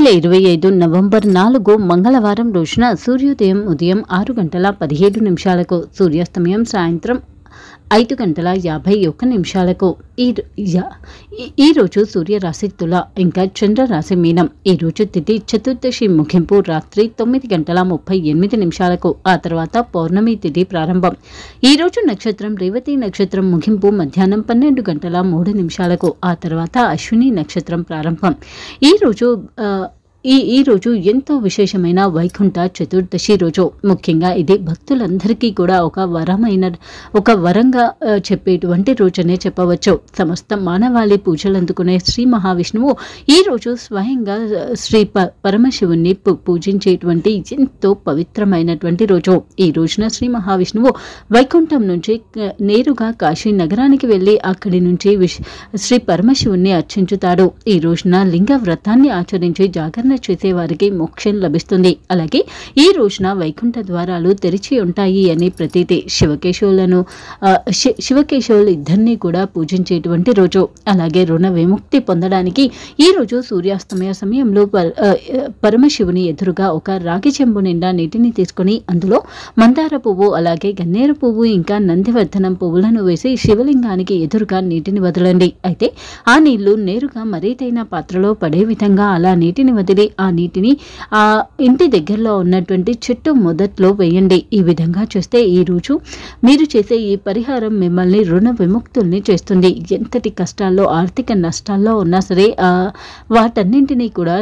2025 November 4 మంగళవారం రోజున సూర్యోదయం ఉదయం 6:17 సూర్యాస్తమయం సాయంత్రం 5:51 ఈ రోజు సూర్యరాశి తుల ఇంకా చంద్రరాశి మీనం. ఈ రోజు తిథి చతుర్దశి ముగింపు రాత్రి 9:38 ఆ తర్వాత పౌర్ణమి తిథి ప్రారంభం. ఈ రోజు నక్షత్రం రేవతి నక్షత్రం ముగింపు మధ్యాహ్నం 12:03 ఆ తర్వాత అశ్విని నక్షత్రం ప్రారంభం. ఈ రోజు ఎంతో విశేషమైన వైకుంఠ చతుర్దశి రోజు. ముఖ్యంగా ఇది భక్తులందరికీ కూడా ఒక వరంగా చెప్పేటువంటి రోజనే చెప్పవచ్చు. సమస్త మానవాళి పూజలు అందుకునే శ్రీ మహావిష్ణువు ఈ రోజు స్వయంగా శ్రీ పరమశివుణ్ణి పూజించేటువంటి ఎంతో పవిత్రమైనటువంటి రోజు. ఈ రోజున శ్రీ మహావిష్ణువు వైకుంఠం నుంచి నేరుగా కాశీ నగరానికి వెళ్ళి అక్కడి నుంచి శ్రీ పరమశివుణ్ణి అర్చించుతాడు. ఈ రోజున లింగ వ్రతాన్ని ఆచరించి జాగరణ చేసే వారికి మోక్షం లభిస్తుంది. అలాగే ఈ రోజున వైకుంఠ ద్వారాలు తెరిచి ఉంటాయి అని ప్రతీతి. శివకేశవులు ఇద్దరినీ కూడా పూజించేటువంటి రోజు. అలాగే రుణ విముక్తి పొందడానికి ఈ రోజు సూర్యాస్తమయ సమయంలో పరమశివుని ఎదురుగా ఒక రాగి చెంబు నిండా నీటిని తీసుకుని అందులో మందార పువ్వు అలాగే గన్నేరు పువ్వు ఇంకా నందివర్ధనం పువ్వులను వేసి శివలింగానికి ఎదురుగా నీటిని వదలండి. అయితే ఆ నీళ్లు నేరుగా మరీదైన పాత్రలో పడే విధంగా అలా నీటిని వదిలి ఆ నీటిని ఆ ఇంటి దగ్గరలో ఉన్నటువంటి చెట్టు మొదట్లో వేయండి. ఈ విధంగా చేస్తే ఈ రోజు మీరు చేసే ఈ పరిహారం మిమ్మల్ని రుణ విముక్తుల్ని చేస్తుంది. ఎంతటి కష్టాల్లో ఆర్థిక నష్టాల్లో ఉన్నా సరే వాటన్నింటినీ కూడా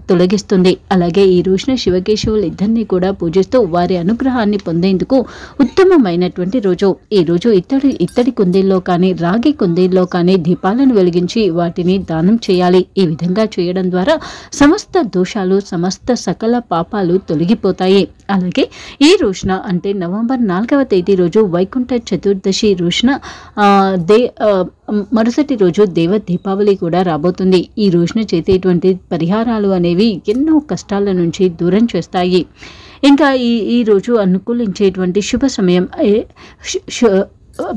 తొలగిస్తుంది. అలాగే ఈ రోజున శివకేశవులు ఇద్దరిని కూడా పూజిస్తూ వారి అనుగ్రహాన్ని పొందేందుకు ఉత్తమమైనటువంటి రోజు. ఈ రోజు ఇత్తడి కుందేల్లో కానీ రాగి కుందేల్లో కానీ దీపాలను వెలిగించి వాటిని దానం చేయాలి. ఈ విధంగా చేయడం ద్వారా సమస్త దోషాలు సమస్త సకల పాపాలు తొలగిపోతాయి. అలాగే ఈ రోజున అంటే నవంబర్ 4వ తేదీ రోజు వైకుంఠ చతుర్దశి రోజున మరుసటి రోజు దేవ దీపావళి కూడా రాబోతుంది. ఈ రోజున చేసేటువంటి పరిహారాలు అనేవి ఎన్నో కష్టాల నుంచి దూరం చేస్తాయి. ఇంకా ఈ రోజు అనుకూలించేటువంటి శుభ సమయం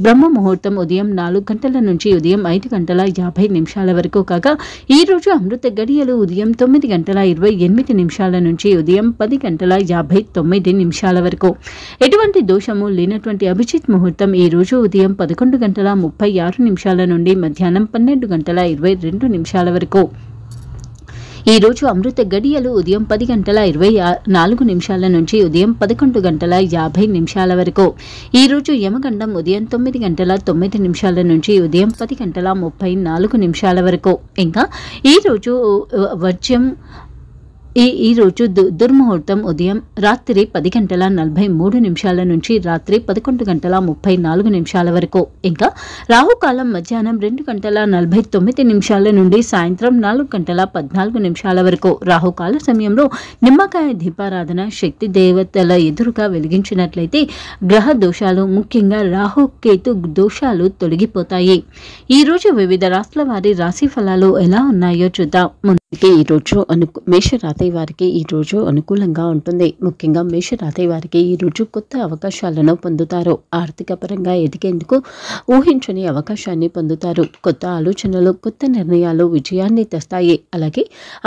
బ్రహ్మ ముహూర్తం ఉదయం 4 గంటల నుంచి ఉదయం 5:50 వరకు కాగా ఈ రోజు అమృత గడియలు ఉదయం 9:28 నుంచి ఉదయం 10:59 వరకు. ఎటువంటి దోషము లేనటువంటి అభిజిత్ ముహూర్తం ఈ రోజు ఉదయం 11:36 నుండి మధ్యాహ్నం 12:22 వరకు. ఈ రోజు అమృత గడియలు ఉదయం 10:24 నుంచి ఉదయం 11:50 వరకు. ఈ రోజు యమగండం ఉదయం 9:09 నుంచి ఉదయం 10:34 వరకు. ఇంకా ఈ రోజు వర్జ్యం ఈ రోజు దుర్ముహూర్తం రాత్రి 10:43 నుంచి రాత్రి 11:34 వరకు. ఇంకా రాహుకాలం మధ్యాహ్నం 2:49 నుండి సాయంత్రం 4:14 వరకు. రాహుకాల సమయంలో నిమ్మకాయ దీపారాధన శక్తి దేవతల ఎదురుగా వెలిగించినట్లయితే గ్రహ దోషాలు ముఖ్యంగా రాహుకేతు దోషాలు తొలగిపోతాయి. ఈ రోజు వివిధ రాష్ట్రాల వారి రాశి ఫలాలు ఎలా ఉన్నాయో చూద్దాం. ఈ రోజు మేషరాశి వారికి ఈ రోజు అనుకూలంగా ఉంటుంది. ముఖ్యంగా మేషరాశి వారికి ఈ రోజు కొత్త అవకాశాలను పొందుతారు. ఆర్థిక పరంగా ఎదిగేందుకు ఊహించని అవకాశాన్ని పొందుతారు. కొత్త ఆలోచనలు కొత్త నిర్ణయాలు విజయాన్ని తెస్తాయి. అలాగే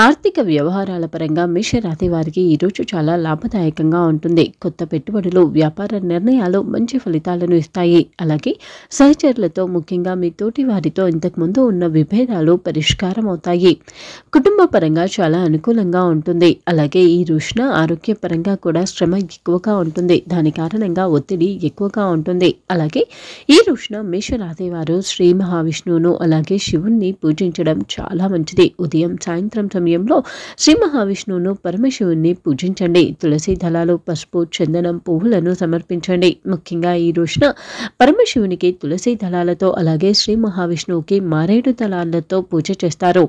ఆర్థిక వ్యవహారాల పరంగా మేషరాశి వారికి ఈ రోజు చాలా లాభదాయకంగా ఉంటుంది. కొత్త పెట్టుబడులు వ్యాపార నిర్ణయాలు మంచి ఫలితాలను ఇస్తాయి. అలాగే సహచరులతో ముఖ్యంగా మీ తోటి వారితో ఇంతకుముందు ఉన్న విభేదాలు పరిష్కారం అవుతాయి. కుటుంబ పరంగా చాలా అనుకూలంగా ఉంటుంది. అలాగే ఈ రోజున ఆరోగ్యపరంగా కూడా శ్రమ ఎక్కువగా ఉంటుంది. దాని కారణంగా ఒత్తిడి ఎక్కువగా ఉంటుంది. అలాగే ఈ రోజున మేషరాశి వారు శ్రీ మహావిష్ణువును అలాగే శివుణ్ణి పూజించడం చాలా మంచిది. ఉదయం సాయంత్రం సమయంలో శ్రీ మహావిష్ణువును పరమశివుణ్ణి పూజించండి. తులసి దళాలు పసుపు చందనం పువ్వులను సమర్పించండి. ముఖ్యంగా ఈ రోజున పరమశివునికి తులసి దళాలతో అలాగే శ్రీ మహావిష్ణువుకి మారేడు దళాలతో పూజ చేస్తారు.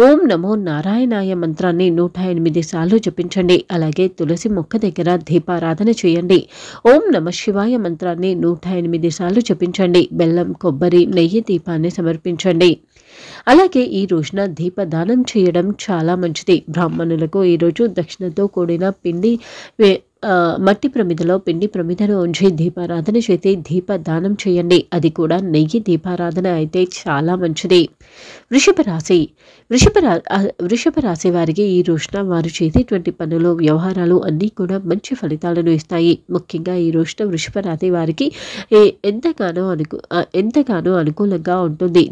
ఓం నమో నారాయణాయ మంత్రాన్ని 108 సార్లు జపించండి. అలాగే తులసి మొక్క దగ్గర దీపారాధన చేయండి. ఓం నమ శివాయ మంత్రాన్ని 108 సార్లు జపించండి. బెల్లం కొబ్బరి నెయ్యి దీపాన్ని సమర్పించండి. అలాగే ఈ రోజున దీపదానం చేయడం చాలా మంచిది. బ్రాహ్మణులకు ఈ రోజు దక్షిణతో కూడిన పిండి మట్టి ప్రమిదలో పిండి ప్రమిదను ఉంచి దీపారాధన చేసి దీపదానం చేయండి. అది కూడా నెయ్యి దీపారాధన అయితే చాలా మంచిది. వృషభ రాశి వృషభ రాశి వారికి ఈ రోజున వారు చేసేటువంటి పనులు, వ్యవహారాలు అన్నీ కూడా మంచి ఫలితాలను ఇస్తాయి. ముఖ్యంగా ఈ రోజున వృషభ రాశి వారికి ఎంతగానో అనుకూలంగా ఉంటుంది.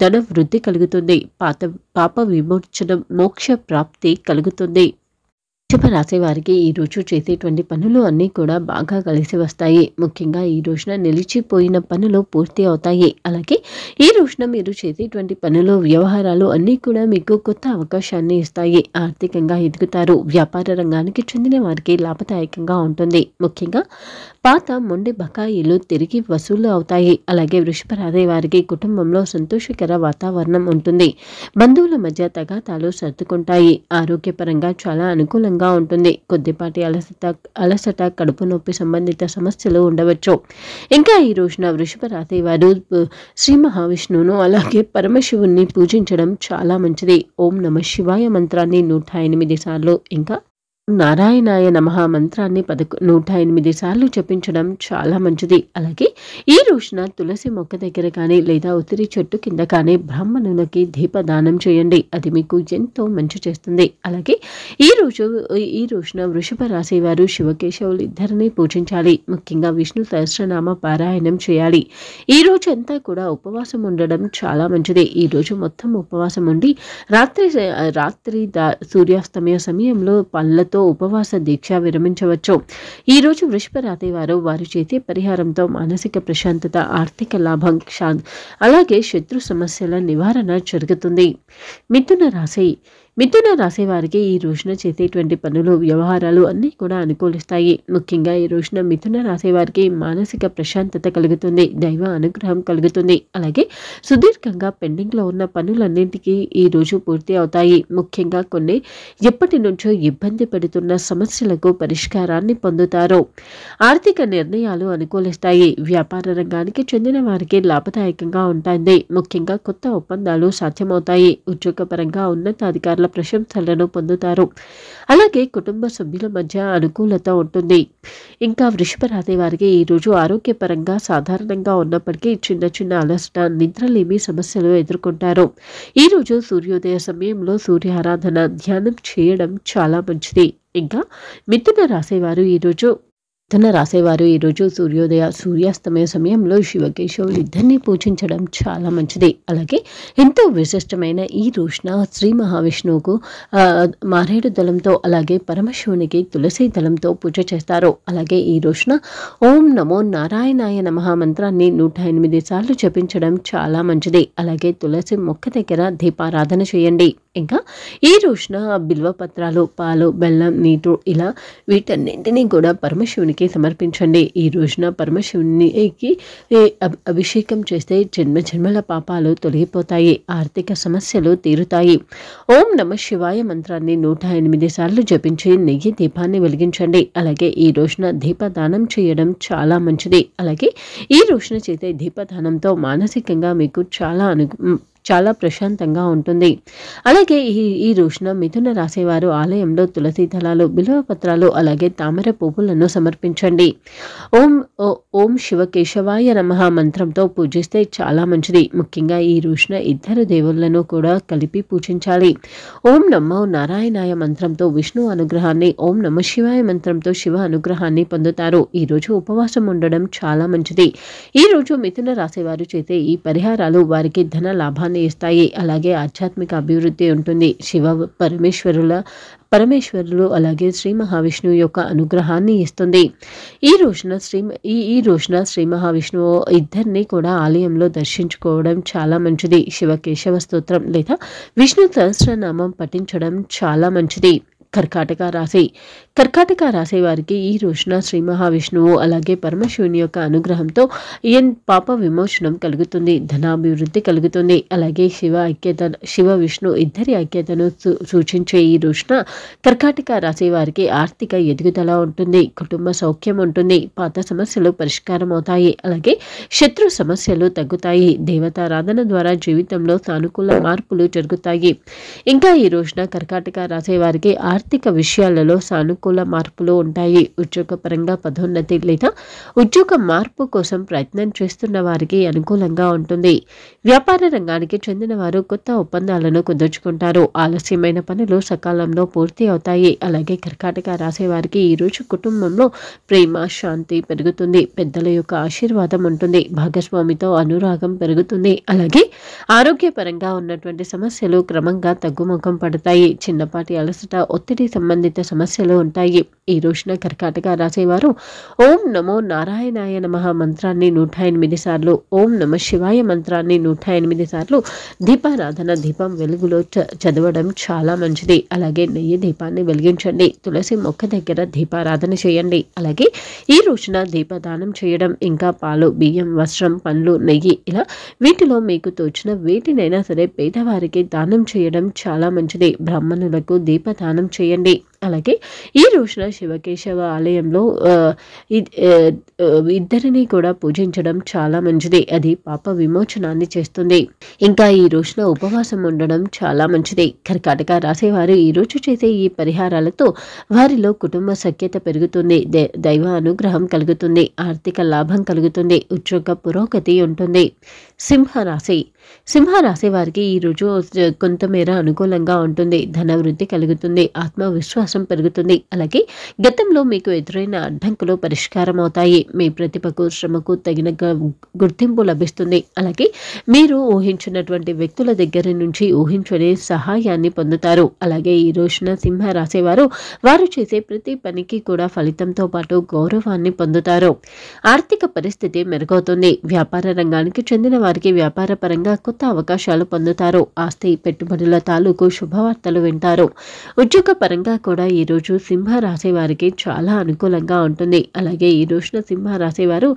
ధన వృద్ధి కలుగుతుంది. పాప విమోచనం, మోక్ష ప్రాప్తి కలుగుతుంది. వృషభ రాశి వారికి ఈ రోజు చేసేటువంటి పనులు అన్నీ కూడా బాగా కలిసి వస్తాయి. ముఖ్యంగా ఈ రోజున నిలిచిపోయిన పనులు పూర్తి అవుతాయి. అలాగే ఈ రోజున మీరు చేసేటువంటి పనులు, వ్యవహారాలు అన్నీ కూడా మీకు కొత్త అవకాశాన్ని ఇస్తాయి. ఆర్థికంగా ఎదుగుతారు. వ్యాపార రంగానికి చెందిన వారికి లాభదాయకంగా ఉంటుంది. ముఖ్యంగా పాత మొండి బకాయిలు తిరిగి వసూలు అవుతాయి. అలాగే వృషభ రాశి వారికి కుటుంబంలో సంతోషకర వాతావరణం ఉంటుంది. బంధువుల మధ్య తగాదాలు సర్దుకుంటాయి. ఆరోగ్యపరంగా చాలా అనుకూలంగా ఉంటుంది. కొద్దిపాటి అలసట, కడుపు నొప్పి సంబంధిత సమస్యలు ఉండవచ్చు. ఇంకా ఈ రోజున వృషభ రాశి వారు శ్రీ మహావిష్ణువును అలాగే పరమశివుణ్ణి పూజించడం చాలా మంచిది. ఓం నమ శివాయ మంత్రాన్ని 108 సార్లు, ఇంకా నారాయణాయ నమః మంత్రాన్ని 108 సార్లు జపించడం చాలా మంచిది. అలాగే ఈ రోజున తులసి మొక్క దగ్గర కానీ లేదా ఉసిరి చెట్టు కింద కానీ బ్రాహ్మణులకి దీపదానం చేయండి. అది మీకు ఎంతో మంచి చేస్తుంది. అలాగే ఈ రోజున వృషభ రాశి వారు శివకేశవులు ఇద్దరిని పూజించాలి. ముఖ్యంగా విష్ణు సహస్రనామ పారాయణం చేయాలి. ఈ రోజు అంతా కూడా ఉపవాసం ఉండడం చాలా మంచిది. ఈ రోజు మొత్తం ఉపవాసం ఉండి రాత్రి సూర్యాస్తమయ సమయంలో పళ్ళతో ఉపవాస దీక్ష విరమించవచ్చు. ఈ రోజు వృషభ రాశి వారు చేసే పరిహారంతో మానసిక ప్రశాంతత, ఆర్థిక లాభం, అలాగే శత్రు సమస్యల నివారణ జరుగుతుంది. మిథున రాశి వారికి ఈ రోజున చేసేటువంటి పనులు, వ్యవహారాలు అన్నీ కూడా అనుకూలిస్తాయి. ముఖ్యంగా ఈ రోజున మిథున రాశి వారికి మానసిక ప్రశాంతత కలుగుతుంది. దైవ అనుగ్రహం కలుగుతుంది. అలాగే సుదీర్ఘంగా పెండింగ్లో ఉన్న పనులన్నింటికీ ఈ రోజు పూర్తి అవుతాయి. ముఖ్యంగా కొన్ని ఎప్పటి నుంచో ఇబ్బంది పెడుతున్న సమస్యలకు పరిష్కారాన్ని పొందుతారు. ఆర్థిక నిర్ణయాలు అనుకూలిస్తాయి. వ్యాపార రంగానికి చెందిన వారికి లాభదాయకంగా ఉంటుంది. ముఖ్యంగా కొత్త ఒప్పందాలు సాధ్యమవుతాయి. ఉద్యోగపరంగా ఉన్నతాధికారుల ప్రశంసలను పొందుతారు. అలాగే కుటుంబ సభ్యుల మధ్య అనుకూలత ఉంటుంది. ఇంకా వృషభ రాశి వారికి ఈ రోజు ఆరోగ్యపరంగా సాధారణంగా ఉన్నప్పటికీ చిన్న అలసట, నిద్రలేమి సమస్యలు ఎదుర్కొంటారు. ఈ రోజు సూర్యోదయ సమయంలో సూర్య ఆరాధన, ధ్యానం చేయడం చాలా మంచిది. ఇంకా మిథున రాశివారు ఈరోజు సూర్యాస్తమయ సమయంలో శివకేశవులు ఇద్దరిని పూజించడం చాలా మంచిది. అలాగే ఎంతో విశిష్టమైన ఈ రోజున శ్రీ మహావిష్ణువుకు మారేడు దళంతో అలాగే పరమశివునికి తులసి దళంతో పూజ చేస్తారు. అలాగే ఈ రోజున ఓం నమో నారాయణాయ నమః మంత్రాన్ని 108 సార్లు జపించడం చాలా మంచిది. అలాగే తులసి మొక్క దగ్గర దీపారాధన చేయండి. ఇంకా ఈ రోజున బిల్వపత్రాలు, పాలు, బెల్లం, నీరు ఇలా వీటన్నింటినీ కూడా పరమశివునికి సమర్పించండి. ఈ రోజున పరమశివునికి అభిషేకం చేస్తే జన్మల పాపాలు తొలగిపోతాయి. ఆర్థిక సమస్యలు తీరుతాయి. ఓం నమ శివాయ మంత్రాన్ని 108 సార్లు జపించి నెయ్యి దీపాన్ని వెలిగించండి. అలాగే ఈ రోజున దీపదానం చేయడం చాలా మంచిది. అలాగే ఈ రోజున చేసే దీపదానంతో మానసికంగా మీకు చాలా ప్రశాంతంగా ఉంటుంది. అలాగే ఈ రోజున మిథున రాశివారు ఆలయంలో తులసి దళాలు, బిల్వపత్రాలు అలాగే తామర పువ్వులను సమర్పించండి. ఓం శివకేశవాయ నమః మంత్రంతో పూజిస్తే చాలా మంచిది. ముఖ్యంగా ఈ రోజున ఇద్దరు దేవుళ్లను కూడా కలిపి పూజించాలి. ఓం నమో నారాయణాయ మంత్రంతో విష్ణు అనుగ్రహాన్ని, ఓం నమ శివాయ మంత్రంతో శివ అనుగ్రహాన్ని పొందుతారు. ఈ రోజు ఉపవాసం ఉండడం చాలా మంచిది. ఈ రోజు మిథున రాశివారు చేసే ఈ పరిహారాలు వారికి ధన లాభాన్ని ఇస్తాయి. అలాగే ఆధ్యాత్మిక అభివృద్ధి ఉంటుంది. పరమేశ్వరులు అలాగే శ్రీ మహావిష్ణువు యొక్క అనుగ్రహాన్ని ఇస్తుంది. ఈ రోజున శ్రీ మహావిష్ణువు ఇద్దరిని కూడా ఆలయంలో దర్శించుకోవడం చాలా మంచిది. శివకేశవ స్తోత్రం లేదా విష్ణు సహస్రనామం పఠించడం చాలా మంచిది. కర్కాటక రాశి వారికి ఈ రోజున శ్రీ మహావిష్ణువు అలాగే పరమశివుని యొక్క అనుగ్రహంతో పాప విమోచనం కలుగుతుంది. ధనాభివృద్ధి కలుగుతుంది. అలాగే శివ విష్ణు ఇద్దరి ఐక్యతను సూచించే ఈ రోజున కర్కాటక రాశి వారికి ఆర్థిక ఎదుగుదల ఉంటుంది. కుటుంబ సౌఖ్యం ఉంటుంది. పాత సమస్యలు పరిష్కారం అవుతాయి. అలాగే శత్రు సమస్యలు తగ్గుతాయి. దేవతారాధన ద్వారా జీవితంలో సానుకూల మార్పులు జరుగుతాయి. ఇంకా ఈ రోజున కర్కాటక రాశి వారికి ఆర్థిక విషయాలలో సానుకూల మార్పులు ఉంటాయి. ఉద్యోగపరంగా పదోన్నతి లేదా ఉద్యోగ మార్పు కోసం ప్రయత్నం చేస్తున్న వారికి అనుకూలంగా ఉంటుంది. వ్యాపార రంగానికి చెందిన వారు కొత్త ఒప్పందాలను కుదుర్చుకుంటారు. ఆలస్యమైన పనులు సకాలంలో పూర్తి అవుతాయి. అలాగే కర్కాటక రాశి వారికి ఈరోజు కుటుంబంలో ప్రేమ, శాంతి పెరుగుతుంది. పెద్దల యొక్క ఆశీర్వాదం ఉంటుంది. భాగస్వామితో అనురాగం పెరుగుతుంది. అలాగే ఆరోగ్యపరంగా ఉన్నటువంటి సమస్యలు క్రమంగా తగ్గుముఖం పడతాయి. చిన్నపాటి అలసట, ఒత్తిడి సంబంధిత సమస్యలు ఉంటాయి. ఈ రోజున కర్కాటక రాసేవారు ఓం నమో నారాయణాయ నమః మంత్రాన్ని 108 సార్లు, ఓం నమ శివాయ మంత్రాన్ని 108 సార్లు దీపారాధన దీపం వెలుగులో చదవడం చాలా మంచిది. అలాగే నెయ్యి దీపాన్ని వెలిగించండి. తులసి మొక్క దగ్గర దీపారాధన చేయండి. అలాగే ఈ రోజున దీపదానం చేయడం, ఇంకా పాలు, బియ్యం, వస్త్రం, పండ్లు, నెయ్యి ఇలా వీటిలో మీకు తోచిన వేటినైనా సరే పేదవారికి దానం చేయడం చాలా మంచిది. బ్రాహ్మణులకు దీపదానం చేయండి. అలాగే ఈ రోజున శివకేశవ ఆలయంలో ఇద్దరిని కూడా పూజించడం చాలా మంచిది. అది పాప విమోచనాన్ని చేస్తుంది. ఇంకా ఈ రోజున ఉపవాసం ఉండడం చాలా మంచిది. కర్కాటక రాసేవారు ఈ రోజు చేసే ఈ పరిహారాలతో వారిలో కుటుంబ సఖ్యత పెరుగుతుంది. దైవ అనుగ్రహం కలుగుతుంది. ఆర్థిక లాభం కలుగుతుంది. ఉద్యోగ పురోగతి ఉంటుంది. సింహరాశి వారికి ఈరోజు కొంతమేర అనుకూలంగా ఉంటుంది. ధన వృద్ధి కలుగుతుంది. ఆత్మవిశ్వాసం పెరుగుతుంది. అలాగే గతంలో మీకు ఎదురైన అడ్డంకులు పరిష్కారం అవుతాయి. మీ ప్రతిభకు, శ్రమకు తగిన గుర్తింపు లభిస్తుంది. అలాగే మీరు ఊహించినటువంటి వ్యక్తుల దగ్గర నుంచి ఊహించని సహాయాన్ని పొందుతారు. అలాగే ఈ రోజున సింహరాశి వారు చేసే ప్రతి పనికి కూడా ఫలితంతో పాటు గౌరవాన్ని పొందుతారు. ఆర్థిక పరిస్థితి మెరుగవుతుంది. వ్యాపార రంగానికి చెందిన వారికి వ్యాపార పరంగా కొత్త అవకాశాలు పొందుతారు. ఆస్తి, పెట్టుబడుల తాలూకు శుభవార్తలు వింటారు. ఉద్యోగ పరంగా కూడా ఈ రోజు సింహరాశి వారికి చాలా అనుకూలంగా ఉంటుంది. అలాగే ఈ రోజున సింహరాశి వారు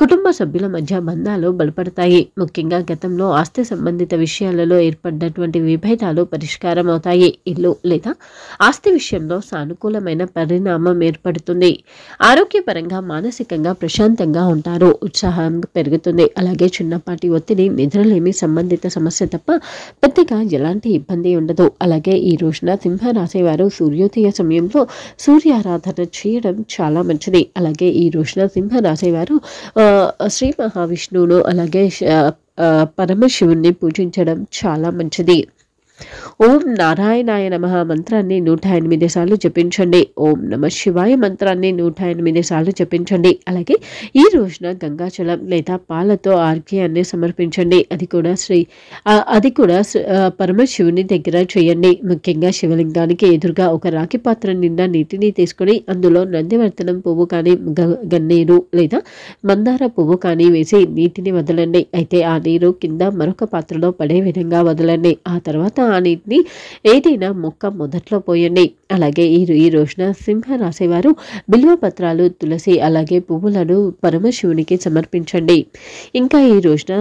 కుటుంబ సభ్యుల మధ్య బంధాలు బలపడతాయి. ముఖ్యంగా గతంలో ఆస్తి సంబంధిత విషయాలలో ఏర్పడినటువంటి విభేదాలు పరిష్కారం అవుతాయి. ఇల్లు లేదా ఆస్తి విషయంలో సానుకూలమైన పరిణామం ఏర్పడుతుంది. ఆరోగ్యపరంగా మానసికంగా ప్రశాంతంగా ఉంటారు. ఉత్సాహం పెరుగుతుంది. అలాగే చిన్నపాటి ఒత్తిడి, నిద్రలేమి సంబంధిత సమస్య తప్ప పెద్దగా ఎలాంటి ఇబ్బంది ఉండదు. అలాగే ఈ రోజున సింహరాశి వారు సూర్యోదయ సమయంలో సూర్యారాధన చేయడం చాలా మంచిది. అలాగే ఈ రోజున సింహరాశి వారు శ్రీ మహావిష్ణువును అలాగే పరమశివుణ్ణి పూజించడం చాలా మంచిది. ఓం నారాయణాయ నమః మంత్రాన్ని 108 సార్లు జపించండి. ఓం నమ శివాయ మంత్రాన్ని 108 సార్లు జపించండి. అలాగే ఈ రోజున గంగాజలం లేదా పాలతో ఆర్ఘ్యాన్ని సమర్పించండి. అది కూడా పరమశివుని దగ్గర చేయండి. ముఖ్యంగా శివలింగానికి ఎదురుగా ఒక రాగి పాత్ర నిండా నీటిని తీసుకుని అందులో నందివర్ధనం పువ్వు కానీ, గన్నేరు లేదా మందార పువ్వు కానీ వేసి నీటిని వదలండి. అయితే ఆ నీరు కింద మరొక పాత్రలో పడే విధంగా వదలండి. ఆ తర్వాత ఆ నీటిని ఏదైనా మొక్క మొదట్లో పోయండి. అలాగే ఈ రోజున సింహరాశి వారు బిల్వ పత్రాలు, తులసి అలాగే పువ్వులను పరమశివునికి సమర్పించండి. ఇంకా ఈ రోజున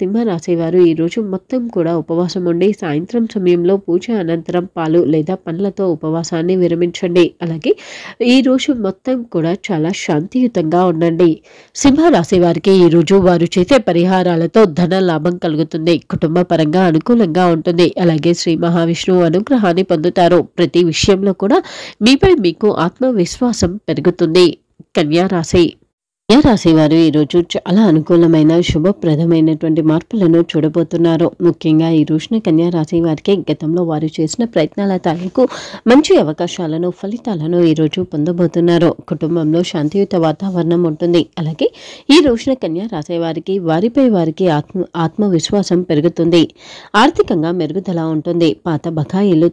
సింహరాశి వారు ఈ రోజు మొత్తం కూడా ఉపవాసం ఉండి సాయంత్రం సమయంలో పూజ అనంతరం పాలు లేదా పండ్లతో ఉపవాసాన్ని విరమించండి. అలాగే ఈ రోజు మొత్తం కూడా చాలా శాంతియుతంగా ఉండండి. సింహరాశి వారికి ఈ రోజు వారు చేసే పరిహారాలతో ధన లాభం కలుగుతుంది. కుటుంబ పరంగా అనుకూలంగా ఉంటుంది. అలాగే శ్రీ మహావిష్ణువు అనుగ్రహాన్ని పొందుతారు. ప్రతి విషయంలో కూడా మీపై మీకు ఆత్మవిశ్వాసం పెరుగుతుంది. కన్యారాశి వారు ఈరోజు చాలా అనుకూలమైన శుభప్రదమైనటువంటి మార్పులను చూడబోతున్నారు. ముఖ్యంగా ఈ రోజున కన్యారాశి వారికి గతంలో వారు చేసిన ప్రయత్నాల తాలూకు మంచి అవకాశాలను, ఫలితాలను ఈరోజు పొందబోతున్నారు. కుటుంబంలో శాంతియుత వాతావరణం ఉంటుంది. అలాగే ఈ రోజున కన్యారాశి వారికి వారికి ఆత్మవిశ్వాసం పెరుగుతుంది. ఆర్థికంగా మెరుగుదల ఉంటుంది. పాత బకాయిలు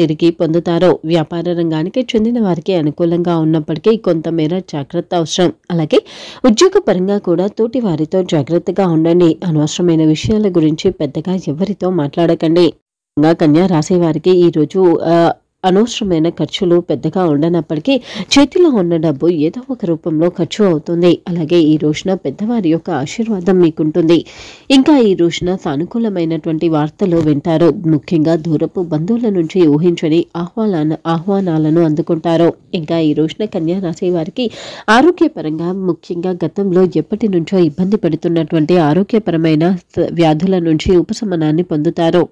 తిరిగి పొందుతారు. వ్యాపార రంగానికి చెందిన వారికి అనుకూలంగా ఉన్నప్పటికీ కొంతమేర జాగ్రత్త అవసరం. అలాగే ఉద్యోగ పరంగా కూడా తోటి వారితో జాగ్రత్తగా ఉండండి. అనవసరమైన విషయాల గురించి పెద్దగా ఎవరితో మాట్లాడకండి. కన్యా రాశి వారికి ఈరోజు అనవసరమైన ఖర్చులు పెద్దగా ఉండనప్పటికీ చేతిలో ఉన్న డబ్బు ఏదో ఒక రూపంలో ఖర్చు అవుతుంది. అలాగే ఈ రోజున పెద్దవారి యొక్క ఆశీర్వాదం మీకుంటుంది. ఇంకా ఈ రోజున సానుకూలమైనటువంటి వార్తలు వింటారు. ముఖ్యంగా దూరపు బంధువుల నుంచి ఊహించని ఆహ్వానాలను అందుకుంటారు. ఇంకా ఈ రోజున కన్యా రాశి వారికి ఆరోగ్యపరంగా ముఖ్యంగా గతంలో ఎప్పటి నుంచో ఇబ్బంది పెడుతున్నటువంటి ఆరోగ్యపరమైన వ్యాధుల నుంచి ఉపశమనాన్ని పొందుతారు.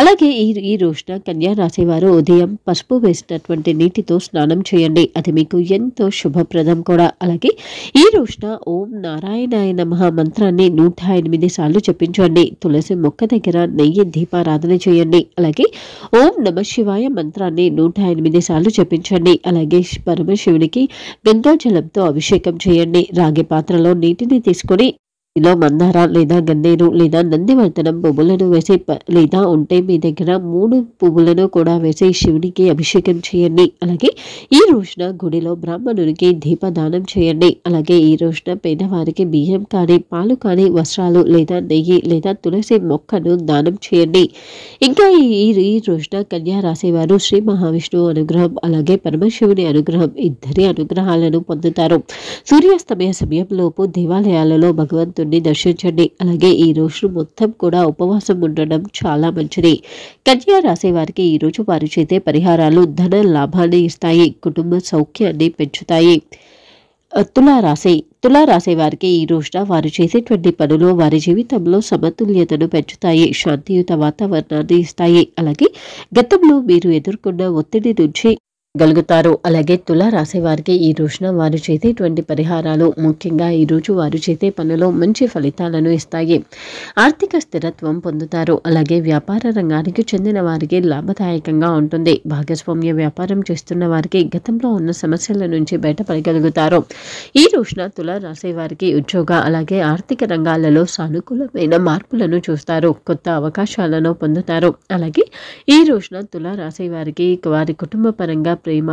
అలాగే ఈ రోజున కన్యా రాశి వారు ఉదయం పసుపు వేసినటువంటి నీటితో స్నానం చేయండి. అది మీకు ఎంతో శుభప్రదం కూడా. అలాగే ఈ రోజున ఓం నారాయణాయ నమః మంత్రాన్ని 108 సార్లు జపించండి. తులసి మొక్క దగ్గర నెయ్యి దీపారాధన చేయండి. అలాగే ఓం నమ శివాయ మంత్రాన్ని 108 సార్లు జపించండి. అలాగే పరమశివునికి గంగాజలంతో అభిషేకం చేయండి. రాగి పాత్రలో నీటిని తీసుకొని ఇలా మందార లేదా గన్నేరు లేదా నందివర్ధనం పువ్వులను వేసి లేదా ఉంటే మీ దగ్గర 3 పువ్వులను కూడా వేసి శివునికి అభిషేకం చేయండి. అలాగే ఈ రోజున గుడిలో బ్రాహ్మణునికి దీపదానం చేయండి. అలాగే ఈ రోజున పేదవారికి బియ్యం కానీ పాలు కానీ వస్త్రాలు లేదా నెయ్యి లేదా తులసి మొక్కను దానం చేయండి. ఇంకా ఈ రోజున కన్యా రాశి వారు శ్రీ మహావిష్ణువు అనుగ్రహం అలాగే పరమశివుని అనుగ్రహం ఇద్దరి అనుగ్రహాలను పొందుతారు. సూర్యాస్తమయ సమయంలోపు దేవాలయాలలో భగవంతుని దర్శించండి. అలాగే ఈ రోజు మొత్తం కూడా ఉపవాసం ఉండడం చాలా మంచిది. కన్యా రాశి వారికి ఈ రోజు వారు చేసే పరిహారాలు ధన లాభాన్ని ఇస్తాయి, కుటుంబ సౌఖ్యాన్ని పెంచుతాయి. తులారాశి వారికి ఈ రోజున వారు చేసేటువంటి పనులు వారి జీవితంలో సమతుల్యతను పెంచుతాయి, శాంతియుత వాతావరణాన్ని ఇస్తాయి. అలాగే గతంలో మీరు ఎదుర్కొన్న ఒత్తిడి నుంచి గలుగుతారు. అలాగే తులారాశి వారికి ఈ రోజున వారు చేసేటువంటి పరిహారాలు ముఖ్యంగా ఈ రోజు వారు చేసే పనులు మంచి ఫలితాలను ఇస్తాయి. ఆర్థిక స్థిరత్వం పొందుతారు. అలాగే వ్యాపార రంగానికి చెందిన వారికి లాభదాయకంగా ఉంటుంది. భాగస్వామ్య వ్యాపారం చేస్తున్న వారికి గతంలో ఉన్న సమస్యల నుంచి బయటపడగలుగుతారు. ఈ రోజున తులారాశి వారికి ఉద్యోగ అలాగే ఆర్థిక రంగాలలో సానుకూలమైన మార్పులను చూస్తారు. కొత్త అవకాశాలను పొందుతారు. అలాగే ఈ రోజున తులారాశి వారికి వారి కుటుంబ పరంగా ప్రేమ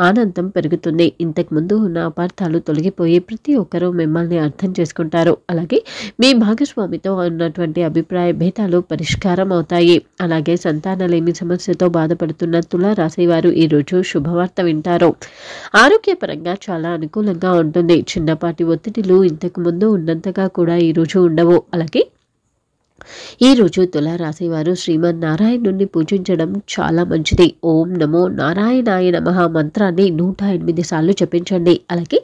ఆనందం పెరుగుతుంది. ఇంతకు ముందు ఉన్న అపార్థాలు తొలగిపోయి ప్రతి ఒక్కరూ మిమ్మల్ని అర్థం చేసుకుంటారు. అలాగే మీ భాగస్వామితో ఉన్నటువంటి అభిప్రాయ భేదాలు పరిష్కారం అవుతాయి. అలాగే సంతానలేమి సమస్యతో బాధపడుతున్న తులారాశి వారు ఈరోజు శుభవార్త వింటారు. ఆరోగ్యపరంగా చాలా అనుకూలంగా ఉంటుంది. చిన్నపాటి ఒత్తిడిలు ఇంతకు ముందు ఉన్నంతగా కూడా ఈరోజు ఉండవు. అలాగే ఈ రోజు తులారాశి వారు శ్రీమన్నారాయణుని పూజించడం చాలా మంచిది. ఓం నమో నారాయణాయ నమః మంత్రాన్ని 108 సార్లు జపించండి. అలాగే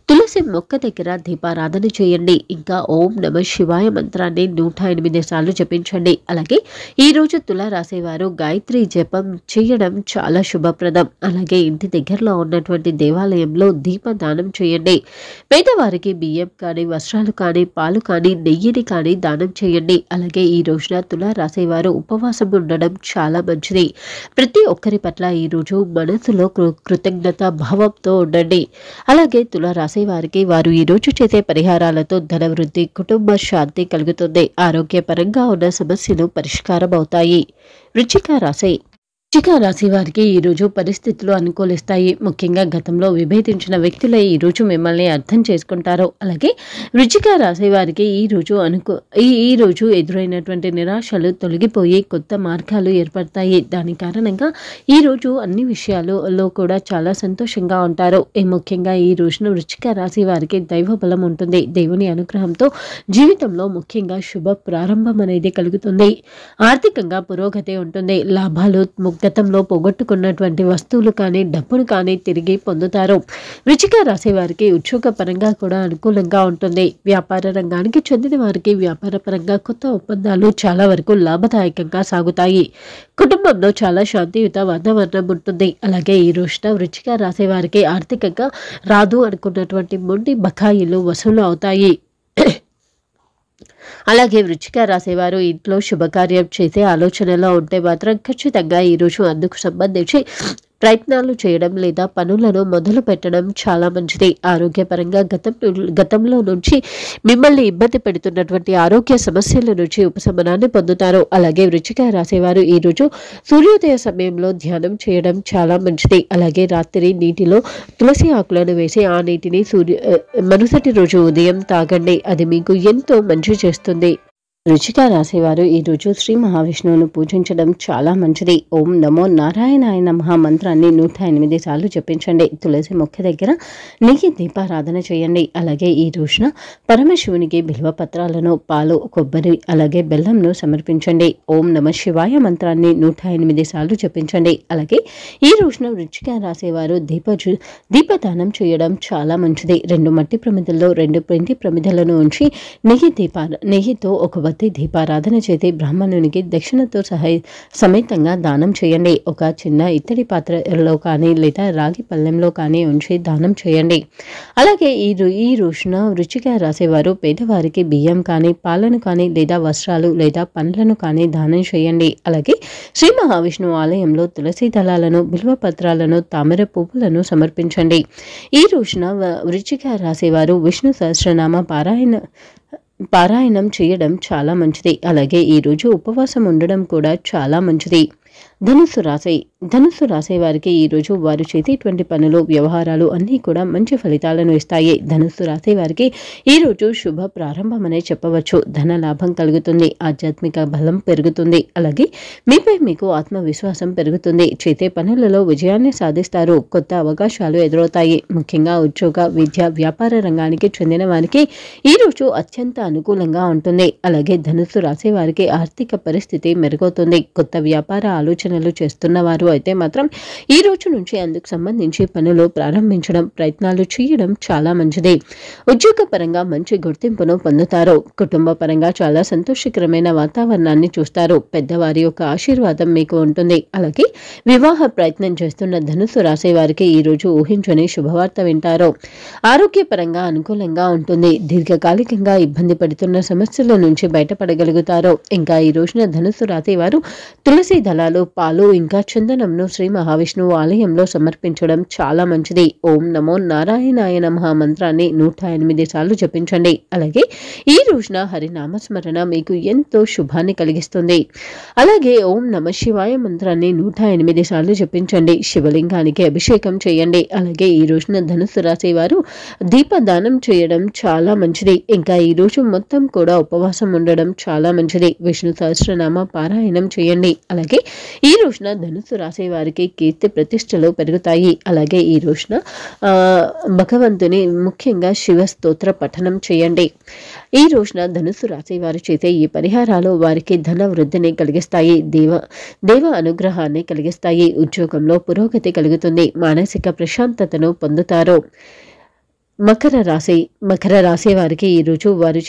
తులసి మొక్క దగ్గర దీపారాధన చేయండి. ఇంకా ఓం నమ శివాయ మంత్రాన్ని 108 సార్లు జపించండి. అలాగే ఈ రోజు తులారాశి వారు గాయత్రి జపం చేయడం చాలా శుభప్రదం. అలాగే ఇంటి దగ్గరలో ఉన్నటువంటి దేవాలయంలో దీపదానం చేయండి. పేదవారికి బియ్యం కానీ వస్త్రాలు కానీ పాలు కానీ నెయ్యిని కానీ దానం చేయండి. అలాగే ఈ రోజున తులారాశి వారు ఉపవాసం ఉండడం చాలా మంచిది. ప్రతి ఒక్కరి పట్ల ఈ రోజు మనసులో కృతజ్ఞత భావంతో ఉండండి. అలాగే తులారాశి వారికి వారు ఈ రోజు చేసే పరిహారాలతో ధనవృద్ధి, కుటుంబ శాంతి కలుగుతుంది. ఆరోగ్యపరంగా ఉన్న సమస్యలు పరిష్కారం అవుతాయి. వృశ్చిక రాశి వారికి ఈరోజు పరిస్థితులు అనుకూలిస్తాయి. ముఖ్యంగా గతంలో విభేదించిన వ్యక్తులే ఈరోజు మిమ్మల్ని అర్థం చేసుకుంటారు. అలాగే వృశ్చిక రాశి వారికి ఈ రోజు ఎదురైనటువంటి నిరాశలు తొలగిపోయి కొత్త మార్గాలు ఏర్పడతాయి. దాని కారణంగా ఈ రోజు అన్ని విషయాలలో కూడా చాలా సంతోషంగా ఉంటారు. ముఖ్యంగా ఈ రోజున వృశ్చిక రాశి వారికి దైవ బలం ఉంటుంది. దేవుని అనుగ్రహంతో జీవితంలో ముఖ్యంగా శుభ ప్రారంభం అనేది కలుగుతుంది. ఆర్థికంగా పురోగతి ఉంటుంది. లాభాలు గతంలో పోగొట్టుకున్నటువంటి వస్తువులు కానీ డబ్బును కానీ తిరిగి పొందుతారు. వృశ్చిక రాశి వారికి ఉద్యోగ పరంగా కూడా అనుకూలంగా ఉంటుంది. వ్యాపార రంగానికి చెందిన వారికి వ్యాపార పరంగా కొత్త ఒప్పందాలు చాలా వరకు లాభదాయకంగా సాగుతాయి. కుటుంబంలో చాలా శాంతియుత వాతావరణం ఉంటుంది. అలాగే ఈ రోజున వృశ్చిక రాశి వారికి ఆర్థికంగా రాదు అనుకున్నటువంటి మొండి బకాయిలు వసూలు అవుతాయి. అలాగే వృశ్చిక రాశి వారు ఇంట్లో శుభకార్యం చేసే ఆలోచనలో ఉంటే మాత్రం ఖచ్చితంగా ఈరోజు అందుకు సంబంధించి ప్రయత్నాలు చేయడం లేదా పనులను మొదలు పెట్టడం చాలా మంచిది. ఆరోగ్యపరంగా గతంలో నుంచి మిమ్మల్ని ఇబ్బంది పెడుతున్నటువంటి ఆరోగ్య సమస్యల నుంచి ఉపశమనాన్ని పొందుతారు. అలాగే వృశ్చిక రాశి వారు ఈరోజు సూర్యోదయ సమయంలో ధ్యానం చేయడం చాలా మంచిది. అలాగే రాత్రి నీటిలో తులసి ఆకులను వేసి ఆ నీటిని మరుసటి రోజు ఉదయం తాగండి. అది మీకు ఎంతో మంచి చేస్తుంది. వృశ్చిక రాశి వారు ఈరోజు శ్రీ మహావిష్ణువును పూజించడం చాలా మంచిది. ఓం నమో నారాయణాయ నమః మంత్రాన్ని 108 సార్లు జపించండి. తులసి మొక్క దగ్గర నెయ్యి దీపారాధన చేయండి. అలాగే ఈ రోజున పరమశివునికి బిల్వ పత్రాలను, పాలు, కొబ్బరి అలాగే బెల్లంను సమర్పించండి. ఓం నమ శివాయ మంత్రాన్ని 108 సార్లు జపించండి. అలాగే ఈ రోజున వృశ్చిక రాశి వారు దీపదానం చేయడం చాలా మంచిది. 2 మట్టి ప్రమిదల్లో 2 పిండి ప్రమిదలను ఉంచి నెయ్యితో ఒక హారతి దీపారాధన చేతి బ్రాహ్మణునికి దక్షిణతో సమేతంగా దానం చేయండి. ఒక చిన్న ఇత్తడి పాత్రలో కానీ లేదా రాగి పళ్ళెంలో కానీ ఉంచి దానం చేయండి. అలాగే ఈ రోజున వృశ్చిక రాసేవారు పేదవారికి బియ్యం కానీ పాలను కానీ లేదా వస్త్రాలు లేదా పండ్లను కానీ దానం చేయండి. అలాగే శ్రీ మహావిష్ణువు ఆలయంలో తులసి దళాలను, బిల్వ పత్రాలను, తామర పువ్వులను సమర్పించండి. ఈ రోజున వృశ్చిక రాసేవారు విష్ణు సహస్రనామ పారాయణం చేయడం చాలా మంచిది. అలాగే ఈరోజు ఉపవాసం ఉండడం కూడా చాలా మంచిది. ధనుస్సు రాశి వారికి ఈరోజు వారు చేసేటువంటి పనులు, వ్యవహారాలు అన్నీ కూడా మంచి ఫలితాలను ఇస్తాయి. ధనుస్సు రాశి వారికి ఈరోజు శుభ ప్రారంభమనే చెప్పవచ్చు. ధన లాభం కలుగుతుంది, ఆధ్యాత్మిక బలం పెరుగుతుంది. అలాగే మీపై మీకు ఆత్మవిశ్వాసం పెరుగుతుంది. చేసే పనులలో విజయాన్ని సాధిస్తారు. కొత్త అవకాశాలు ఎదురవుతాయి. ముఖ్యంగా ఉద్యోగ, విద్య, వ్యాపార రంగానికి చెందిన వారికి ఈరోజు అత్యంత అనుకూలంగా ఉంటుంది. అలాగే ధనుస్సు రాశి వారికి ఆర్థిక పరిస్థితి మెరుగవుతుంది. కొత్త వ్యాపార ఆలోచనలు చేస్తున్న వారు అయితే మాత్రం ఈ రోజు నుంచి అందుకు సంబంధించి పనులు ప్రారంభించడం, ప్రయత్నాలు చేయడం చాలా మంచిది. ఉద్యోగ పరంగా మంచి గుర్తింపును పొందుతారు. కుటుంబ పరంగా చాలా సంతోషకరమైన వాతావరణాన్ని చూస్తారు. పెద్దవారి యొక్క ఆశీర్వాదం మీకు ఉంటుంది. అలాగే వివాహ ప్రయత్నం చేస్తున్న ధనుస్సు రాశి వారికి ఈ రోజు ఊహించని శుభవార్త వింటారు. ఆరోగ్యపరంగా అనుకూలంగా ఉంటుంది. దీర్ఘకాలికంగా ఇబ్బంది పడుతున్న సమస్యల నుంచి బయటపడగలుగుతారు. ఇంకా ఈ రోజున ధనుస్సు రాశి వారు తులసి దళాలు, పాలు ఇంకా చందనంను శ్రీ మహావిష్ణువు ఆలయంలో సమర్పించడం చాలా మంచిది. ఓం నమో నారాయణాయ నమః మంత్రాన్ని 108 సార్లు జపించండి. అలాగే ఈ రోజున హరినామస్మరణ మీకు ఎంతో శుభాన్ని కలిగిస్తుంది. అలాగే ఓం నమ శివాయ మంత్రాన్ని 108 సార్లు జపించండి. శివలింగానికి అభిషేకం చేయండి. అలాగే ఈ రోజున ధనుస్సు రాశి వారు దీపదానం చేయడం చాలా మంచిది. ఇంకా ఈ రోజు మొత్తం కూడా ఉపవాసం ఉండడం చాలా మంచిది. విష్ణు సహస్రనామ పారాయణం చేయండి. అలాగే ఈ రోజున ధనుస్సు రాశి వారికి కీర్తి ప్రతిష్టలు పెరుగుతాయి. అలాగే ఈ రోజున భగవంతుని ముఖ్యంగా శివ స్తోత్ర పఠనం చేయండి. ఈ రోజున ధనుస్సు రాశి వారు చేసే ఈ పరిహారాలు వారికి ధన వృద్ధిని కలిగిస్తాయి. దేవ అనుగ్రహాన్ని కలిగిస్తాయి. ఉద్యోగంలో పురోగతి కలుగుతుంది. మానసిక ప్రశాంతతను పొందుతారు. మకర రాశి వారికి ఈరోజు వారు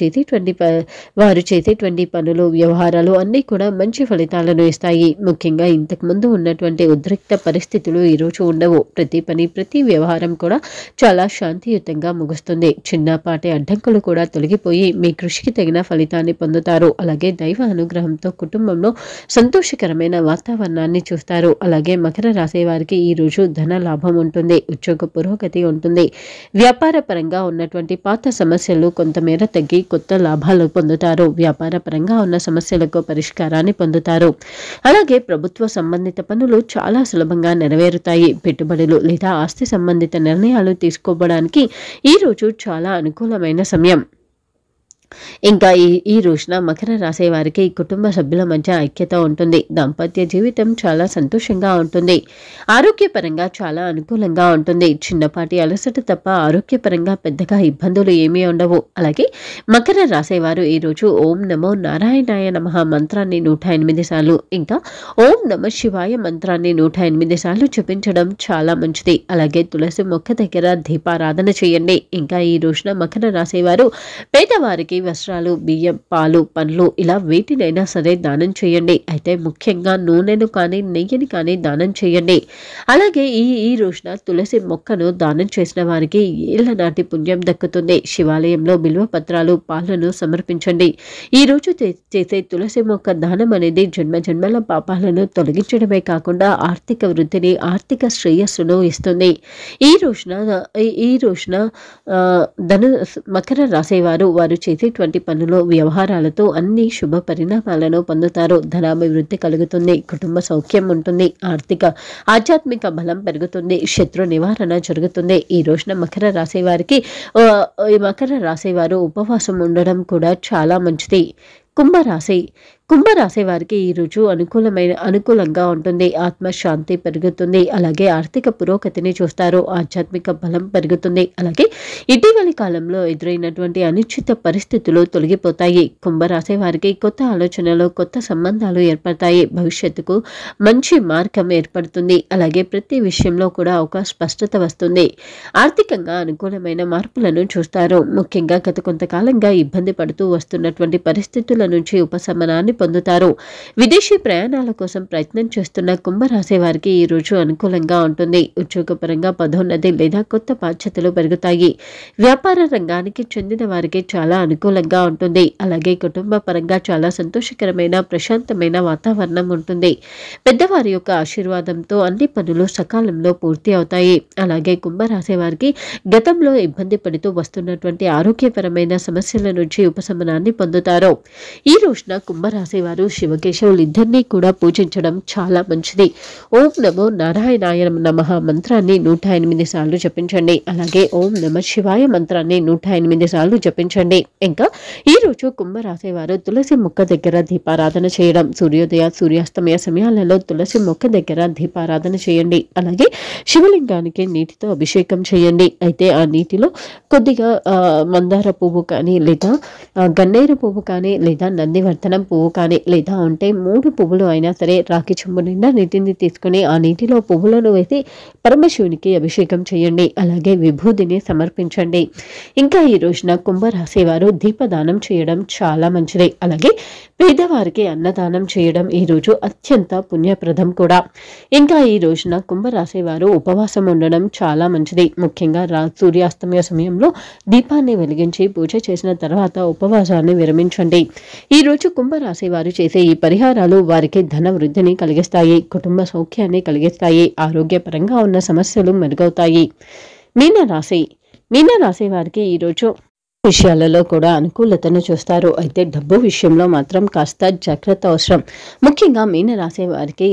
చేసేటువంటి పనులు, వ్యవహారాలు అన్నీ కూడా మంచి ఫలితాలను ఇస్తాయి. ముఖ్యంగా ఇంతకుముందు ఉన్నటువంటి ఉద్రిక్త పరిస్థితులు ఈరోజు ఉండవు. ప్రతి పని, ప్రతి వ్యవహారం కూడా చాలా శాంతియుతంగా ముగుస్తుంది. చిన్నపాటి అడ్డంకులు కూడా తొలగిపోయి మీ కృషికి తగిన ఫలితాన్ని పొందుతారు. అలాగే దైవ అనుగ్రహంతో కుటుంబంలో సంతోషకరమైన వాతావరణాన్ని చూస్తారు. అలాగే మకర రాశి వారికి ఈరోజు ధన లాభం ఉంటుంది. ఉద్యోగ పురోగతి ఉంటుంది. వ్యాపార పరంగా ఉన్నటువంటి పాత సమస్యలు కొంతమేర తగ్గి కొత్త లాభాలు పొందుతారు. వ్యాపార పరంగా ఉన్న సమస్యలకు పరిష్కారాన్ని పొందుతారు. అలాగే ప్రభుత్వ సంబంధిత పనులు చాలా సులభంగా నెరవేరుతాయి. పెట్టుబడులు లేదా ఆస్తి సంబంధిత నిర్ణయాలు తీసుకోవడానికి ఈ రోజు చాలా అనుకూలమైన సమయం. ఇంకా ఈ రోజున మకర రాశి వారికి కుటుంబ సభ్యుల మధ్య ఐక్యత ఉంటుంది. దాంపత్య జీవితం చాలా సంతోషంగా ఉంటుంది. ఆరోగ్యపరంగా చాలా అనుకూలంగా ఉంటుంది. చిన్నపాటి అలసట తప్ప ఆరోగ్యపరంగా పెద్దగా ఇబ్బందులు ఏమీ ఉండవు. అలాగే మకర రాశి వారు ఈరోజు ఓం నమో నారాయణాయ నమః మంత్రాన్ని 108 సార్లు, ఇంకా ఓం నమ శివాయ మంత్రాన్ని 108 సార్లు జపించడం చాలా మంచిది. అలాగే తులసి మొక్క దగ్గర దీపారాధన చేయండి. ఇంకా ఈ రోజున మకర రాశి వారు పేదవారికి వస్త్రాలు, బియ్యం, పాలు, పండ్లు ఇలా వేటినైనా సరే దానం చేయండి. అయితే ముఖ్యంగా నూనెను కానీ నెయ్యిని కానీ దానం చేయండి. అలాగే ఈ రోజున తులసి మొక్కను దానం చేసిన వారికి ఏళ్ల నాటి పుణ్యం దక్కుతుంది. శివాలయంలో బిల్వ పత్రాలు, పాలను సమర్పించండి. ఈ రోజు చేసే తులసి మొక్క దానం అనేది జన్మజన్మల పాపాలను తొలగించడమే కాకుండా ఆర్థిక వృద్ధిని, ఆర్థిక శ్రేయస్సును ఇస్తుంది. ఈ రోజున మకర రాశి వారు చేసేటువంటి పనులు, వ్యవహారాలతో అన్ని శుభ పరిణామాలను పొందుతారు. ధనాభివృద్ధి కలుగుతుంది. కుటుంబ సౌఖ్యం ఉంటుంది. ఆధ్యాత్మిక బలం పెరుగుతుంది. శత్రు నివారణ జరుగుతుంది. ఈ రోజున మకర రాశి వారు ఉపవాసం ఉండడం కూడా చాలా మంచిది. కుంభరాశి వారికి ఈరోజు అనుకూలంగా ఉంటుంది. ఆత్మశాంతి పెరుగుతుంది. అలాగే ఆర్థిక పురోగతిని చూస్తారు. ఆధ్యాత్మిక బలం పెరుగుతుంది. అలాగే ఇటీవలి కాలంలో ఎదురైనటువంటి అనిశ్చిత పరిస్థితులు తొలగిపోతాయి. కుంభరాశి వారికి కొత్త ఆలోచనలు, కొత్త సంబంధాలు ఏర్పడతాయి. భవిష్యత్తుకు మంచి మార్గం ఏర్పడుతుంది. అలాగే ప్రతి విషయంలో కూడా ఒక స్పష్టత వస్తుంది. ఆర్థికంగా అనుకూలమైన మార్పులను చూస్తారు. ముఖ్యంగా గత కొంతకాలంగా ఇబ్బంది పడుతూ వస్తున్నటువంటి పరిస్థితుల నుంచి ఉపశమనాన్ని పొందుతారు. విదేశీ ప్రయాణాల కోసం ప్రయత్నం చేస్తున్న కుంభరాశి వారికి ఈ రోజు అనుకూలంగా ఉంటుంది. ఉద్యోగపరంగా పదోన్నతి లేదా కొత్త బాధ్యతలు పెరుగుతాయి. వ్యాపార రంగానికి చెందిన వారికి చాలా అనుకూలంగా ఉంటుంది. అలాగే కుటుంబ పరంగా చాలా సంతోషకరమైన ప్రశాంతమైన వాతావరణం ఉంటుంది. పెద్దవారి యొక్క ఆశీర్వాదంతో అన్ని పనులు సకాలంలో పూర్తి అవుతాయి. అలాగే కుంభరాశి వారికి గతంలో ఇబ్బంది పడుతూ వస్తున్నటువంటి ఆరోగ్యపరమైన సమస్యల నుంచి ఉపశమనాన్ని పొందుతారు. ఈ రోజున కుంభరాశి వారు శివకేశవులు ఇద్దరినీ కూడా పూజించడం చాలా మంచిది. ఓం నమో నారాయణాయ నమః మంత్రాన్ని 108 సార్లు జపించండి. అలాగే ఓం నమ శివాయ మంత్రాన్ని 108 సార్లు జపించండి. ఇంకా ఈ రోజు కుంభరాశి వారు తులసి మొక్క దగ్గర దీపారాధన చేయడం, సూర్యోదయ సూర్యాస్తమయ సమయాలలో తులసి మొక్క దగ్గర దీపారాధన చేయండి. అలాగే శివలింగానికి నీటితో అభిషేకం చేయండి. అయితే ఆ నీటిలో కొద్దిగా మందార పువ్వు కానీ లేదా గన్నేరు పువ్వు కానీ లేదా నందివర్ధనం పువ్వు కానీ లేదా ఉంటే 3 పువ్వులు అయినా సరే రాగి చెంబు నిండా నీటిని తీసుకుని ఆ నీటిలో పువ్వులను వేసి పరమశివునికి అభిషేకం చేయండి. అలాగే విభూదిని సమర్పించండి. ఇంకా ఈ రోజున కుంభరాశి వారు దీపదానం చేయడం చాలా మంచిది. అలాగే పేదవారికి అన్నదానం చేయడం ఈ రోజు అత్యంత పుణ్యప్రదం కూడా. ఇంకా ఈ రోజున కుంభరాశి వారు ఉపవాసం ఉండడం చాలా మంచిది. ముఖ్యంగా సూర్యాస్తమయ సమయంలో దీపాన్ని వెలిగించి పూజ చేసిన తర్వాత ఉపవాసాన్ని విరమించండి. ఈ రోజు కుంభరాశి వారు చేసే ఈ పరిహారాలు వారికి ధన వృద్ధిని కలిగిస్తాయి. కుటుంబ సౌఖ్యాన్ని కలిగిస్తాయి. ఆరోగ్యపరంగా ఉన్న సమస్యలు మెరుగవుతాయి. మీనరాశి వారికి ఈరోజు విషయాలలో కూడా అనుకూలతను చూస్తారు. అయితే డబ్బు విషయంలో మాత్రం కాస్త జాగ్రత్త అవసరం. ముఖ్యంగా మీనరాశి వారికి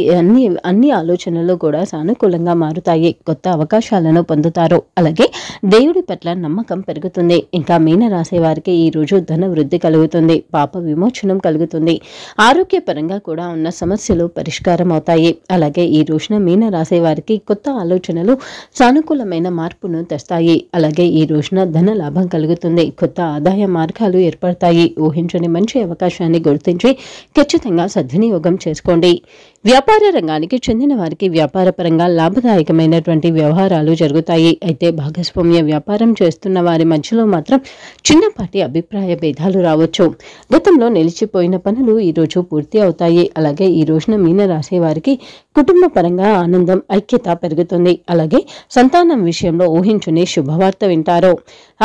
అన్ని ఆలోచనలు కూడా సానుకూలంగా మారుతాయి. కొత్త అవకాశాలను పొందుతారు. అలాగే దేవుడి పట్ల నమ్మకం పెరుగుతుంది. ఇంకా మీనరాశి వారికి ఈ రోజు ధన వృద్ధి కలుగుతుంది. పాప విమోచనం కలుగుతుంది. ఆరోగ్యపరంగా కూడా ఉన్న సమస్యలు పరిష్కారం అవుతాయి. అలాగే ఈ రోజున మీనరాశి వారికి కొత్త ఆలోచనలు సానుకూలమైన మార్పును తెస్తాయి. అలాగే ఈ రోజున ధన లాభం కలుగుతుంది. కొత్త ఆదాయ మార్గాలు ఏర్పడతాయి. ఊహించని మంచి అవకాశాన్ని గుర్తించి ఖచ్చితంగా సద్వినియోగం చేసుకోండి. వ్యాపార రంగానికి చెందిన వారికి వ్యాపారపరంగా లాభదాయకమైనటువంటి వ్యవహారాలు జరుగుతాయి. అయితే భాగస్వామ్య వ్యాపారం చేస్తున్న వారి మధ్యలో మాత్రం చిన్నపాటి అభిప్రాయ భేదాలు రావచ్చు. గతంలో నిలిచిపోయిన పనులు ఈ రోజు పూర్తి అవుతాయి. అలాగే ఈ రోజున మీనరాశి వారికి కుటుంబ పరంగా ఆనందం, ఐక్యత పెరుగుతుంది. అలాగే సంతానం విషయంలో ఊహించుని శుభవార్త వింటారు.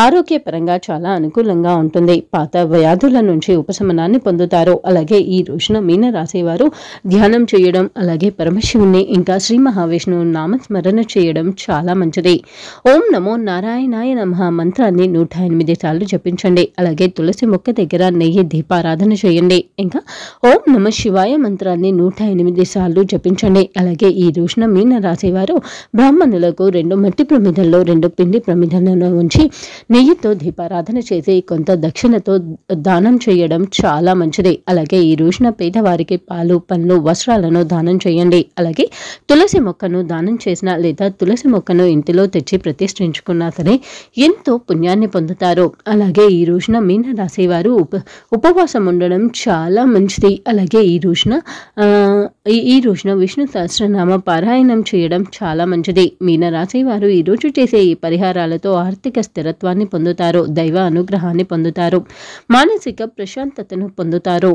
ఆరోగ్యపరంగా చాలా అనుకూలంగా ఉంటుంది. పాత వ్యాధుల నుంచి ఉపశమనాన్ని పొందుతారు. అలాగే ఈ రోజున మీనరాశి వారు ధ్యానం చేయడం, అలాగే పరమశివుని ఇంకా శ్రీ మహావిష్ణువు నామస్మరణ చేయడం చాలా మంచిది. ఓం నమో నారాయణాయ నమః మంత్రాన్ని 108 సార్లు జపించండి. అలాగే తులసి మొక్క దగ్గర నెయ్యి దీపారాధన చేయండి. ఇంకా ఓం నమ శివాయ మంత్రాన్ని 108 సార్లు జపించండి. అలాగే ఈ రోజున మీనరాశి వారు బ్రాహ్మణులకు 2 మట్టి ప్రమిదల్లో 2 పిండి ప్రమిదలను ఉంచి నెయ్యితో దీపారాధన చేసి కొంత దక్షిణతో దానం చేయడం చాలా మంచిది. అలాగే ఈ రోజున పేదవారికి పాలు, పండ్లు, వస్త్రాలను దానం చేయండి. అలాగే తులసి మొక్కను దానం చేసిన లేదా తులసి మొక్కను ఇంటిలో తెచ్చి ప్రతిష్ఠించుకున్నా సరే ఎంతో పుణ్యాన్ని పొందుతారు. అలాగే ఈ రోజున మీనరాశి వారు ఉపవాసం ఉండడం చాలా మంచిది. అలాగే ఈ రోజున విష్ణు సహస్రనామ పారాయణం చేయడం చాలా మంచిది. మీనరాశి వారు ఈ రోజు చేసే ఈ పరిహారాలతో ఆర్థిక స్థిరత్వాన్ని పొందుతారు. దైవ అనుగ్రహాన్ని పొందుతారు. మానసిక ప్రశాంతతను పొందుతారు.